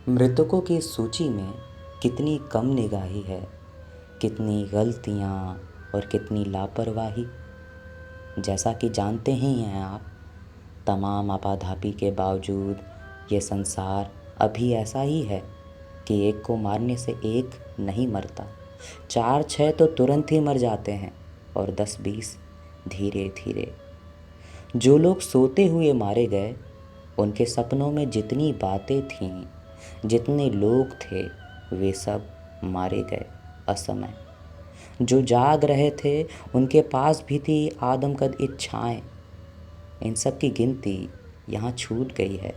मृतकों की सूची में कितनी कम निगाही है, कितनी गलतियाँ और कितनी लापरवाही। जैसा कि जानते ही हैं आप, तमाम आपाधापी के बावजूद ये संसार अभी ऐसा ही है कि एक को मारने से एक नहीं मरता, 4-6 तो तुरंत ही मर जाते हैं और 10-20 धीरे धीरे। जो लोग सोते हुए मारे गए, उनके सपनों में जितनी बातें थीं, जितने लोग थे, वे सब मारे गए असमय। जो जाग रहे थे, उनके पास भी थी आदमकद इच्छाएं। इन सब की गिनती यहाँ छूट गई है।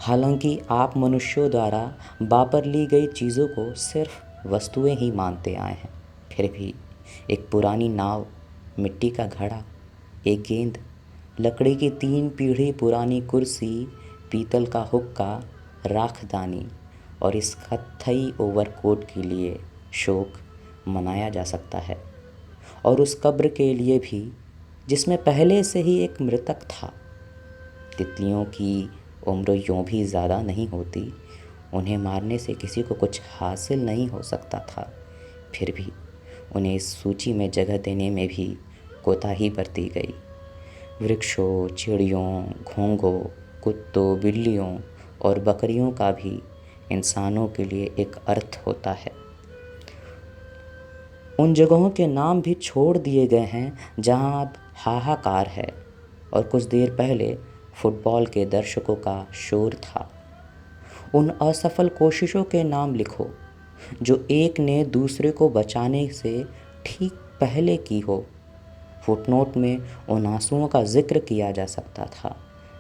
हालांकि आप मनुष्यों द्वारा वापर ली गई चीज़ों को सिर्फ वस्तुएं ही मानते आए हैं, फिर भी एक पुरानी नाव, मिट्टी का घड़ा, एक गेंद, लकड़ी की 3 पीढ़ी पुरानी कुर्सी, पीतल का हुक्का, राखदानी और इस कत्थई ओवरकोट के लिए शोक मनाया जा सकता है। और उस कब्र के लिए भी जिसमें पहले से ही एक मृतक था। तितलियों की उम्र यूँ भी ज़्यादा नहीं होती, उन्हें मारने से किसी को कुछ हासिल नहीं हो सकता था, फिर भी उन्हें इस सूची में जगह देने में भी कोताही बरती गई। वृक्षों, चिड़ियों, घोंघों, कुत्तों, बिल्लियों और बकरियों का भी इंसानों के लिए एक अर्थ होता है। उन जगहों के नाम भी छोड़ दिए गए हैं जहां अब हाहाकार है और कुछ देर पहले फुटबॉल के दर्शकों का शोर था। उन असफल कोशिशों के नाम लिखो जो एक ने दूसरे को बचाने से ठीक पहले की हो। फुटनोट में उन आंसुओं का जिक्र किया जा सकता था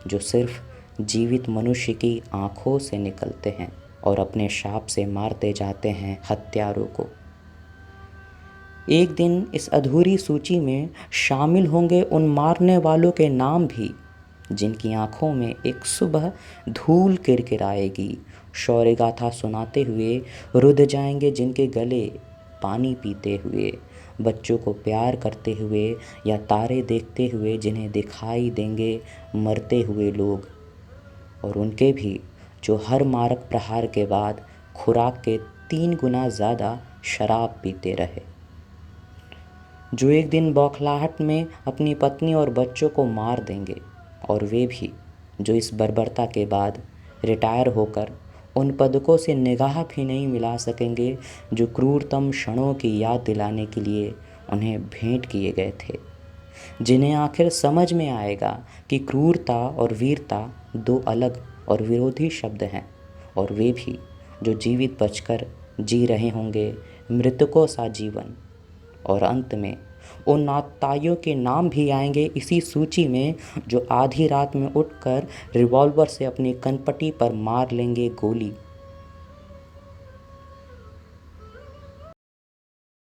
जो सिर्फ जीवित मनुष्य की आंखों से निकलते हैं और अपने शाप से मारते जाते हैं हत्यारों को। एक दिन इस अधूरी सूची में शामिल होंगे उन मारने वालों के नाम भी जिनकी आंखों में एक सुबह धूल किरकिराएगी। शौर्य गाथा सुनाते हुए रुध जाएंगे जिनके गले पानी पीते हुए, बच्चों को प्यार करते हुए या तारे देखते हुए जिन्हें दिखाई देंगे मरते हुए लोग। और उनके भी जो हर मारक प्रहार के बाद खुराक के 3 गुना ज़्यादा शराब पीते रहे, जो एक दिन बौखलाहट में अपनी पत्नी और बच्चों को मार देंगे। और वे भी जो इस बर्बरता के बाद रिटायर होकर उन पदकों से निगाह भी नहीं मिला सकेंगे जो क्रूरतम क्षणों की याद दिलाने के लिए उन्हें भेंट किए गए थे। जिन्हें आखिर समझ में आएगा कि क्रूरता और वीरता 2 अलग और विरोधी शब्द हैं। और वे भी जो जीवित बचकर जी रहे होंगे मृतकों सा जीवन। और अंत में उन आतताइयों के नाम भी आएंगे इसी सूची में जो आधी रात में उठकर रिवॉल्वर से अपनी कनपटी पर मार लेंगे गोली